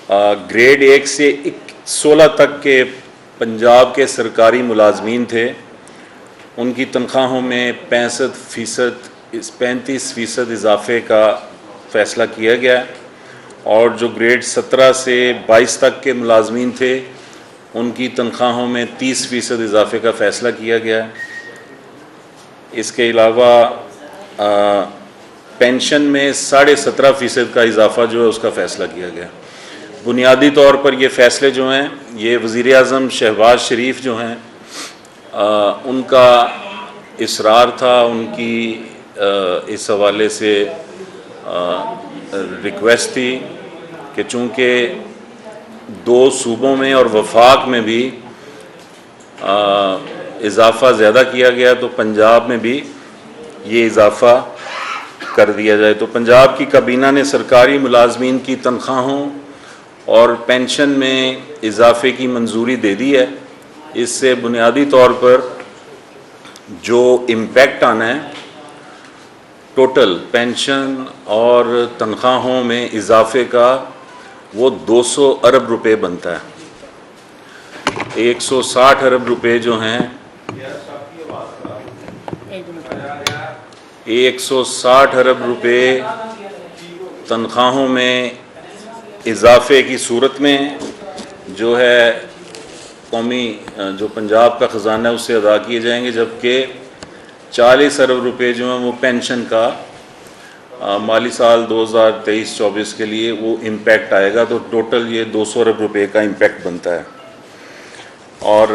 Grade 1 سے 16 تک کے پنجاب کے سرکاری ملازمین تھے، ان کی تنخواہوں میں 35% اضافے کا فیصلہ کیا گیا، اور جو گریڈ 17 سے 22 تک کے ملازمین تھے ان کی تنخواہوں میں 30% اضافے کا فیصلہ کیا گیا۔ اس کے علاوہ پینشن میں 17.5% کا اضافہ جو ہے اس کا فیصلہ کیا گیا۔ بنیادی طور پر یہ فیصلے جو ہیں یہ وزیر اعظم شہباز شریف جو ہیں ان کا اصرار تھا، ان کی اس حوالے سے ریکویسٹ تھی کہ چونکہ 2 صوبوں میں اور وفاق میں بھی اضافہ زیادہ کیا گیا تو پنجاب میں بھی یہ اضافہ کر دیا جائے۔ تو پنجاب کی کابینہ نے سرکاری ملازمین کی تنخواہوں اور پینشن میں اضافے کی منظوری دے دی ہے۔ اس سے بنیادی طور پر جو امپیکٹ آنا ہے ٹوٹل پینشن اور تنخواہوں میں اضافے کا وہ 200 ارب روپے بنتا ہے۔ 160 ارب روپے جو ہیں 160 ارب روپے تنخواہوں میں اضافے کی صورت میں جو ہے قومی جو پنجاب کا خزانہ ہے اس سے ادا کیے جائیں گے، جبکہ 40 ارب روپے جو ہیں وہ پینشن کا مالی سال 2023-24 کے لیے وہ امپیکٹ آئے گا، تو ٹوٹل یہ 200 ارب روپے کا امپیکٹ بنتا ہے۔ اور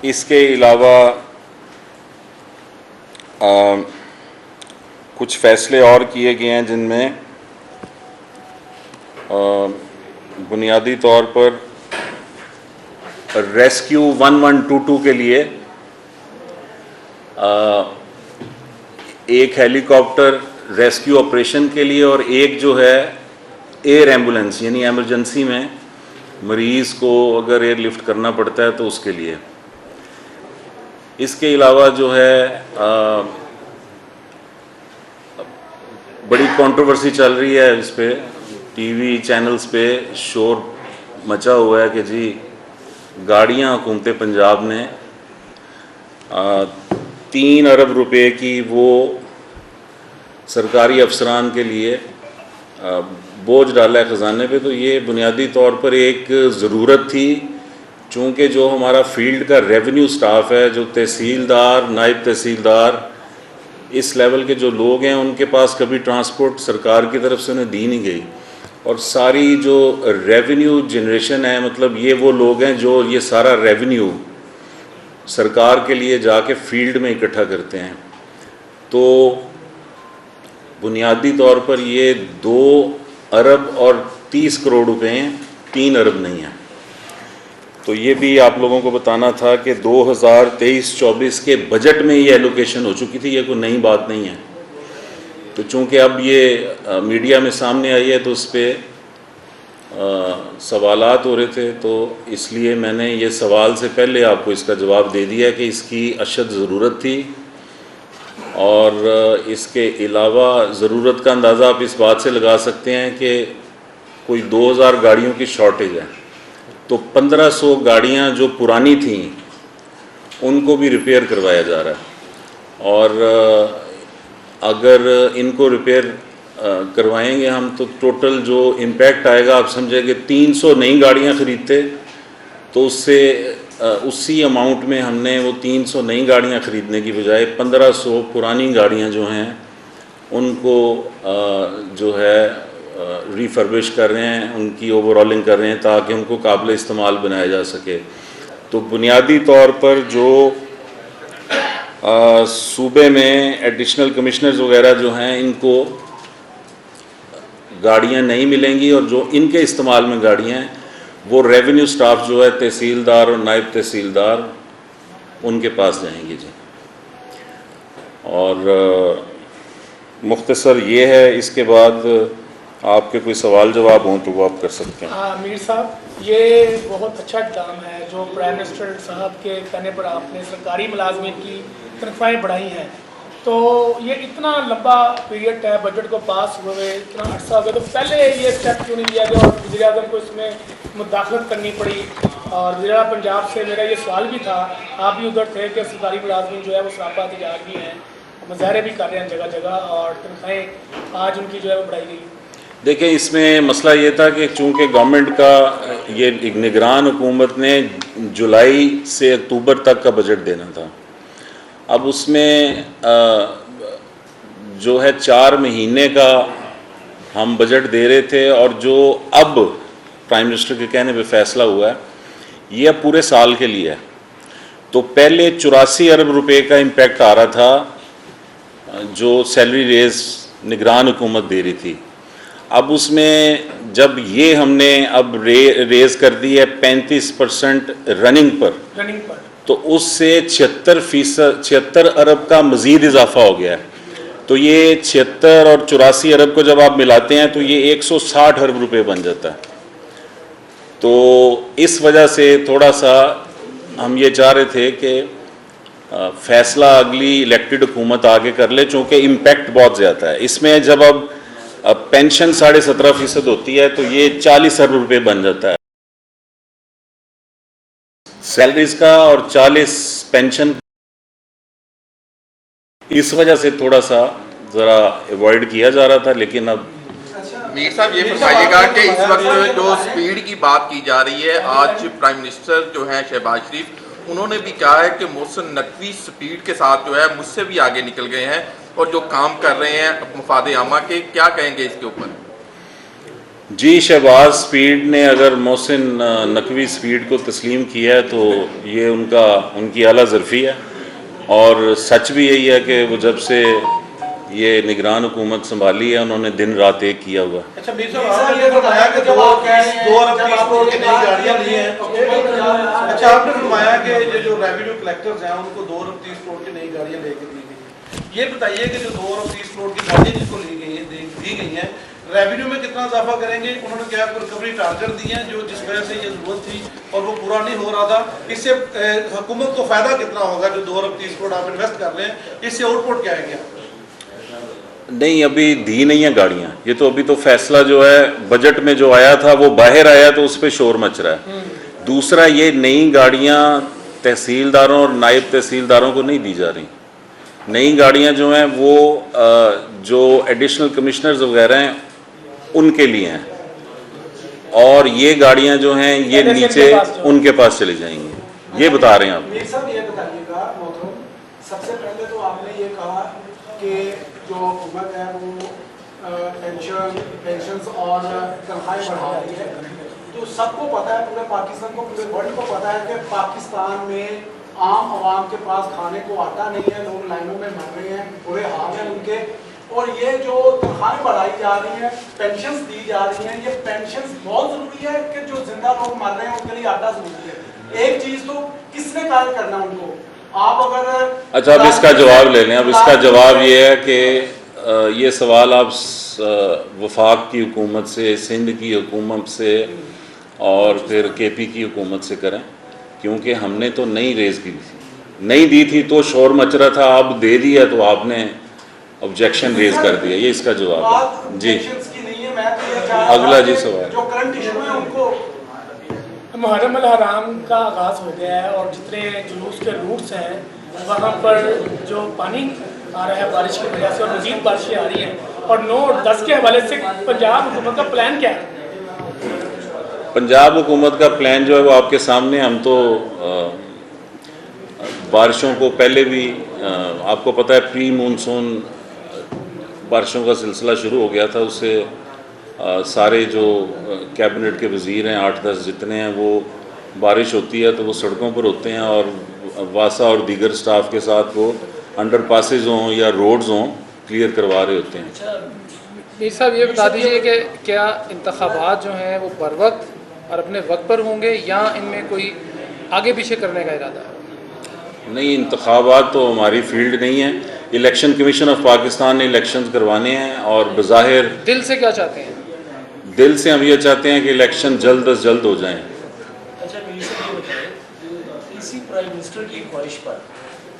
اس کے علاوہ کچھ فیصلے اور کیے گئے ہیں جن میں بنیادی طور پر ریسکیو 1122 کے لیے ایک ہیلی کاپٹر ریسکیو آپریشن کے لیے اور ایک جو ہے ایئر ایمبولینس، یعنی ایمرجنسی میں مریض کو اگر ایئر لفٹ کرنا پڑتا ہے تو اس کے لیے۔ اس کے علاوہ جو ہے بڑی کنٹروورسی چل رہی ہے، اس پہ ٹی وی چینلز پہ شور مچا ہوا ہے کہ جی گاڑیاں حکومت پنجاب نے 3 ارب روپے کی وہ سرکاری افسران کے لیے بوجھ ڈالا ہے خزانے پہ۔ تو یہ بنیادی طور پر ایک ضرورت تھی، چونکہ جو ہمارا فیلڈ کا ریونیو سٹاف ہے، جو تحصیلدار، نائب تحصیلدار، اس لیول کے جو لوگ ہیں ان کے پاس کبھی ٹرانسپورٹ سرکار کی طرف سے انہیں دی نہیں گئی، اور ساری جو ریونیو جنریشن ہے مطلب یہ وہ لوگ ہیں جو یہ سارا ریونیو سرکار کے لیے جا کے فیلڈ میں اکٹھا کرتے ہیں۔ تو بنیادی طور پر یہ 2 ارب اور 30 کروڑ روپے ہیں، 3 ارب نہیں ہیں۔ تو یہ بھی آپ لوگوں کو بتانا تھا کہ 2023-24 کے بجٹ میں یہ ایلوکیشن ہو چکی تھی، یہ کوئی نئی بات نہیں ہے۔ تو چونکہ اب یہ میڈیا میں سامنے آئی ہے تو اس پہ سوالات ہو رہے تھے، تو اس لیے میں نے یہ سوال سے پہلے آپ کو اس کا جواب دے دیا کہ اس کی اشد ضرورت تھی۔ اور اس کے علاوہ ضرورت کا اندازہ آپ اس بات سے لگا سکتے ہیں کہ کوئی 2000 گاڑیوں کی شارٹیج ہے، تو 1500 گاڑیاں جو پرانی تھیں ان کو بھی ریپیئر کروایا جا رہا ہے، اور اگر ان کو ریپیئر کروائیں گے ہم تو ٹوٹل جو امپیکٹ آئے گا آپ سمجھیں کہ 300 نئی گاڑیاں خریدتے تو اس سے اسی اماؤنٹ میں ہم نے وہ 300 نئی گاڑیاں خریدنے کی بجائے 1500 پرانی گاڑیاں جو ہیں ان کو جو ہے ریفربش کر رہے ہیں، ان کی اوور ہالنگ کر رہے ہیں تاکہ ان کو قابل استعمال بنایا جا سکے۔ تو بنیادی طور پر جو صوبے میں ایڈیشنل کمشنرز وغیرہ جو ہیں ان کو گاڑیاں نہیں ملیں گی، اور جو ان کے استعمال میں گاڑیاں ہیں وہ ریونیو سٹاف جو ہے تحصیلدار اور نائب تحصیلدار ان کے پاس جائیں گی جی۔ اور مختصر یہ ہے، اس کے بعد آپ کے کوئی سوال جواب ہوں تو وہ آپ کر سکتے ہیں۔ میر صاحب، یہ بہت اچھا اقدام ہے جو پرائم منسٹر صاحب کے کہنے پر آپ نے سرکاری ملازمین کی تنخواہیں بڑھائی ہیں، تو یہ اتنا لمبا پیریڈ ہے بجٹ کو پاس ہوئے اتنا عرصہ ہو گیا، تو پہلے یہ اسٹیپ کیوں نہیں لیا گیا اور وزیر اعظم کو اس میں مداخلت کرنی پڑی؟ اور وزیر اعظم پنجاب سے میرا یہ سوال بھی تھا، آپ بھی ادھر تھے، کہ سرکاری ملازمین جو ہے وہ سراپا احتجاج بھی ہیں، مظاہرے بھی کر رہے ہیں جگہ جگہ، اور تنخواہیں آج ان کی جو ہے وہ بڑھائی گئی۔ دیکھیں اس میں مسئلہ یہ تھا کہ چونکہ گورنمنٹ کا یہ ایک نگران حکومت نے جولائی سے اکتوبر تک کا بجٹ دینا تھا، اب اس میں جو ہے 4 مہینے کا ہم بجٹ دے رہے تھے، اور جو اب پرائم منسٹر کے کہنے پہ فیصلہ ہوا ہے یہ اب پورے سال کے لیے ہے۔ تو پہلے 84 ارب روپے کا امپیکٹ آ رہا تھا جو سیلری ریز نگران حکومت دے رہی تھی، اب اس میں جب یہ ہم نے اب ریز کر دی ہے 35% رننگ پر، تو اس سے 76 ارب کا مزید اضافہ ہو گیا ہے۔ تو یہ 76 اور 84 ارب کو جب آپ ملاتے ہیں تو یہ 160 ارب روپے بن جاتا ہے۔ تو اس وجہ سے تھوڑا سا ہم یہ چاہ رہے تھے کہ فیصلہ اگلی الیکٹڈ حکومت آگے کر لے، چونکہ امپیکٹ بہت زیادہ ہے اس میں۔ جب اب پینشن 17.5% ہوتی ہے تو یہ 40 ارب روپے بن جاتا ہے سیلریز کا، اور 40 پینشن، اس وجہ سے تھوڑا سا ذرا ایوائڈ کیا جا رہا تھا۔ لیکن اب میر صاحب یہ فرمائیے گا کہ اس وقت جو سپیڈ کی بات کی جا رہی ہے، آج پرائم منسٹر جو ہیں شہباز شریف، انہوں نے بھی کہا ہے کہ محسن نقوی سپیڈ کے ساتھ جو ہے مجھ سے بھی آگے نکل گئے ہیں اور جو کام کر رہے ہیں مفاد عامہ کے، کیا کہیں گے اس کے اوپر؟ جی، شہباز سپیڈ نے اگر محسن نقوی سپیڈ کو تسلیم کیا ہے تو یہ ان کی اعلیٰ ظرفی ہے، اور سچ بھی یہی ہے کہ وہ جب سے یہ نگران حکومت سنبھالی ہے انہوں نے دن رات ایک کیا ہوا۔ اچھا میر صاحب، آپ نے یہ فرمایا کہ 2 ارب 30 کروڑ کی نئی گاڑیاں لی ہیں۔ اچھا، آپ نے فرمایا کہ یہ جو ریونیو کلیکٹرز ہیں ان کو 2 ارب 30 کروڑ کی نئی گاڑیاں لے کے دی گئی۔ یہ بتائیے کہ جو 2 ارب 30 کروڑ کی گاڑیاں جس کو دی گئی ہیں، ریونیو میں کتنا اضافہ کریں گے؟ انہوں نے کیا ریکوری ٹارگٹ دی ہیں جو جس وجہ سے یہ ضرورت تھی اور وہ پورا نہیں ہو رہا تھا؟ اس سے حکومت کو فائدہ کتنا ہوگا جو 2 ارب 30 کروڑ آپ انویسٹ کر رہے ہیں؟ اس سے آؤٹ پٹ کیا ہے؟ نہیں، ابھی دی نہیں ہیں گاڑیاں، یہ تو ابھی تو فیصلہ جو ہے بجٹ میں جو آیا تھا وہ باہر آیا تو اس پہ شور مچ رہا ہے۔ دوسرا، یہ نئی گاڑیاں تحصیلداروں اور نائب تحصیلداروں کو نہیں دی جا رہی۔ نئی گاڑیاں جو ہیں وہ جو ایڈیشنل کمشنرز وغیرہ ہیں ان کے لیے ہیں، اور یہ گاڑیاں جو ہیں یہ نیچے ان کے پاس چلی جائیں گی، یہ بتا رہے ہیں آپ۔ میر صاحب یہ بتائیے گا محترم، سب سے پہلے تو آپ نے یہ کہا کہ جو حکومت ہے وہ پینشنز اور تنخواہیں بڑھا رہی ہے، تو سب کو پتہ ہے، پورے پاکستان کو، پورے ورلڈ کو پتہ ہے کہ پاکستان میں عام عوام کے پاس کھانے کو آٹا نہیں ہے، لوگ لائنوں میں مر رہے ہیں، برے حال ہیں ان کے، اور یہ جو تنخواہیں بڑھائی جا رہی ہیں، پینشنز دی جا رہی ہیں، یہ پینشنز بہت ضروری ہے کہ جو زندہ لوگ مر رہے ہیں ان کے لیے آٹا ضروری ہے؟ ایک چیز تو کس نے قائل کرنا ان کو؟ آپ اگر اچھا اب اس کا جواب لے لیں۔ اب اس کا جواب یہ ہے کہ یہ سوال آپ وفاق کی حکومت سے، سندھ کی حکومت سے اور پھر کے پی کی حکومت سے کریں، کیونکہ ہم نے تو نہیں ریز کی تھی، نہیں دی تھی تو شور مچ رہا تھا، اب دے دیا تو آپ نے آبجیکشن ریز کر دیا۔ یہ اس کا جواب ہے جی۔ اگلا جی سوال۔ جو کرنٹ ایشو ہے ان کو، محرم الحرام کا آغاز ہو گیا ہے اور جتنے جلوس کے روٹس ہیں وہاں پر جو پانی آ رہا ہے بارش کی وجہ سے اور مزید بارشیں آ رہی ہیں، اور 9-10 کے حوالے سے پنجاب حکومت کا پلان کیا ہے؟ پنجاب حکومت کا پلان جو ہے وہ آپ کے سامنے، ہم تو بارشوں کو پہلے بھی آپ کو پتہ ہے پری مونسون بارشوں کا سلسلہ شروع ہو گیا تھا، اس سے سارے جو کیبنٹ کے وزیر ہیں 8-10 جتنے ہیں، وہ بارش ہوتی ہے تو وہ سڑکوں پر ہوتے ہیں اور واسا اور دیگر سٹاف کے ساتھ وہ انڈر پاسز ہوں یا روڈز ہوں کلیئر کروا رہے ہوتے ہیں۔ میر صاحب یہ بتا دیجئے کہ کیا انتخابات جو ہیں وہ بر وقت اور اپنے وقت پر ہوں گے یا ان میں کوئی آگے پیچھے کرنے کا ارادہ ہے؟ نہیں، انتخابات تو ہماری فیلڈ نہیں ہے، الیکشن کمیشن آف پاکستان نے الیکشنز کروانے ہیں، اور بظاہر دل سے کیا چاہتے ہیں؟ دل سے ہم یہ چاہتے ہیں کہ الیکشن جلد از جلد ہو جائیں۔ اچھا میر صاحب یہ بتائیں، اسی پرائم منسٹر کی خواہش پر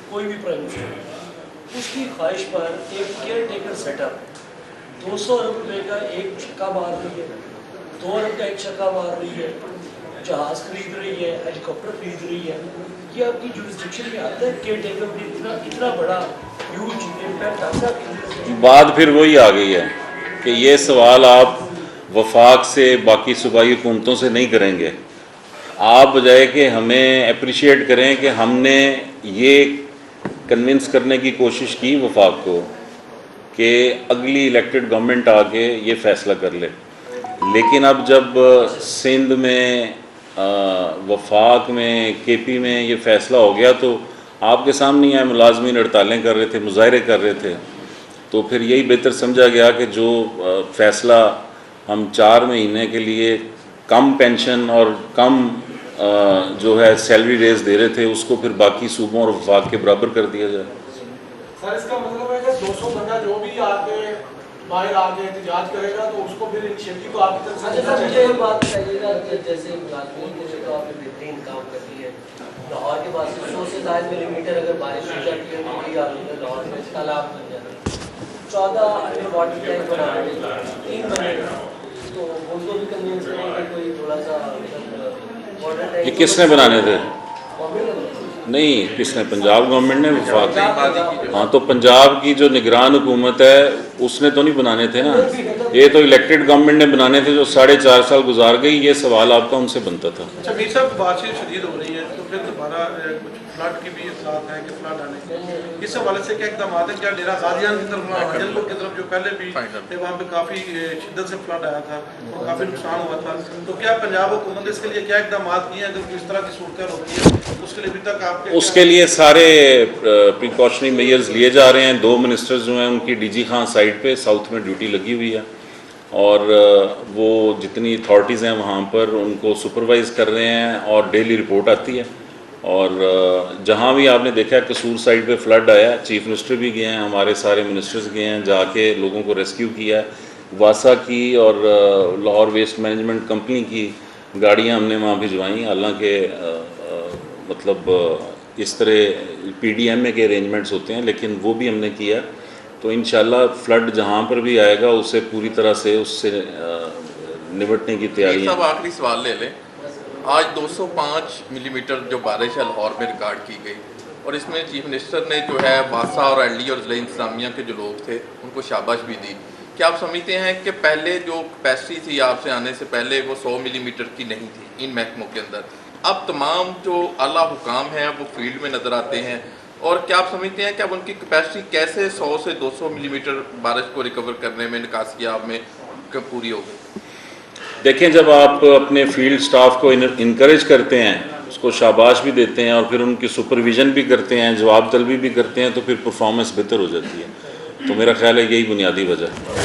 کوئی بھی پرائم منسٹر اس کی خواہش پر ایک کیئر ٹیکر سیٹ اپ 200 ارب روپے کا ایک چھکا مار رہی ہے، 2 ارب کا ایک چھکا مار رہی ہے، جہاز خرید رہی ہے، ہیلی کاپٹر خرید رہی ہے. یہ آپ کی جورسڈکشن میں آتا ہے کیئر ٹیکر بھی اتنا بڑا ہیوج امپیکٹ آتا ہے؟ بات پھر وہی آ گئی ہے کہ یہ سوال آپ وفاق سے باقی صوبائی حکومتوں سے نہیں کریں گے. آپ بجائے کہ ہمیں اپریشیٹ کریں کہ ہم نے یہ کنونس کرنے کی کوشش کی وفاق کو کہ اگلی الیکٹڈ گورنمنٹ آ کے یہ فیصلہ کر لے، لیکن اب جب سندھ میں وفاق میں کے پی میں یہ فیصلہ ہو گیا تو آپ کے سامنے آئے، ملازمین ہڑتالیں کر رہے تھے، مظاہرے کر رہے تھے، تو پھر یہی بہتر سمجھا گیا کہ جو فیصلہ ہم 4 مہینے کے لیے کم پینشن اور کم جو ہے سیلری ریز دے رہے تھے اس کو پھر باقی صوبوں اور وفاق کے برابر کر دیا جائے. سر اس کا مطلب ہے کہ 200 بندہ جو بھی آگے باہر آگے احتجاج کرے گا تو اس کو پھر انیشیٹو کو آپ کی طرف سے اچھا سر مجھے ایک بات بتائیے گا، جیسے ملازمین کے لیے تو آپ نے بہترین کام کر دی ہے، لاہور کے پاس 100 سے زائد ملی میٹر اگر بارش ہو جاتی ہے تو وہی حال ہوتا ہے، لاہور میں تالاب بن جاتے ہیں. 14 انڈر واٹر ٹینک بنانے میں 3 بنے گا، تو ان کو بھی کنوینس کریں کہ کوئی تھوڑا سا واٹر ٹینک. یہ کس نے بنانے تھے؟ نہیں، کس نے؟ پنجاب گورنمنٹ نے، وفاق نے. ہاں تو پنجاب کی جو نگران حکومت ہے اس نے تو نہیں بنانے تھے نا، یہ تو الیکٹڈ گورنمنٹ نے بنانے تھے جو 4.5 سال گزار گئی. یہ سوال آپ کا ان سے بنتا تھا. اچھا میر صاحب، بارشیں شدید ہو رہی ہیں تو پھر دوبارہ کچھ فلڈ کی بھی اطلاعات ہیں کہ فلڈ آنے کے، اس حوالے سے کیا اقدامات ہیں؟ کیا ڈیرہ غازیان کی طرف جلپور کی طرف جو پہلے بھی وہاں پہ کافی شدت سے فلڈ آیا تھا اور کافی نقصان ہوا تھا، تو کیا پنجاب حکومت نے اس کے لیے کیا اقدامات کیے ہیں؟ اگر اس طرح کی صورتحال ہوتی ہے اس کے لیے ابھی تک آپ اس کے لیے سارے پریکاشنری میئرز لیے جا رہے ہیں. 2 منسٹرز جو ہیں ان کی ڈی جی خان سائٹ پہ ساؤتھ میں ڈیوٹی لگی ہوئی ہے اور وہ جتنی اتھارٹیز ہیں وہاں پر ان کو سپروائز کر رہے ہیں اور ڈیلی رپورٹ آتی ہے. اور جہاں بھی آپ نے دیکھا قصور سائٹ پہ فلڈ آیا، چیف منسٹر بھی گئے ہیں، ہمارے سارے منسٹرز گئے ہیں، جا کے لوگوں کو ریسکیو کیا ہے. واسا کی اور لاہور ویسٹ مینجمنٹ کمپنی کی گاڑیاں ہم نے وہاں بھجوائیں، حالانکہ مطلب اس طرح پی ڈی ایم اے کے ارینجمنٹس ہوتے ہیں لیکن وہ بھی ہم نے کیا. تو انشاءاللہ فلڈ جہاں پر بھی آئے گا اسے پوری طرح سے اس سے نمٹنے کی تیاری ہے. صاحب آخری سوال لے لیں. آج 205 ملی میٹر جو بارش ہے لاہور میں ریکارڈ کی گئی اور اس میں چیف منسٹر نے جو ہے واسا اور ایل ڈی اور ضلع انتظامیہ کے جو لوگ تھے ان کو شاباش بھی دی. کیا آپ سمجھتے ہیں کہ پہلے جو کیپیسٹی تھی آپ سے آنے سے پہلے وہ 100 ملی میٹر کی نہیں تھی ان محکموں کے اندر، اب تمام جو اعلیٰ حکام ہیں وہ فیلڈ میں نظر آتے ہیں، اور کیا آپ سمجھتے ہیں کہ اب ان کی کیپیسٹی کیسے 100 سے 200 ملی میٹر بارش کو ریکور کرنے میں نکاسیاب میں پوری ہوگی؟ دیکھیں، جب آپ اپنے فیلڈ سٹاف کو انکریج کرتے ہیں، اس کو شاباش بھی دیتے ہیں اور پھر ان کی سپرویژن بھی کرتے ہیں، جواب طلبی بھی کرتے ہیں، تو پھر پرفارمنس بہتر ہو جاتی ہے. تو میرا خیال ہے یہی بنیادی وجہ ہے.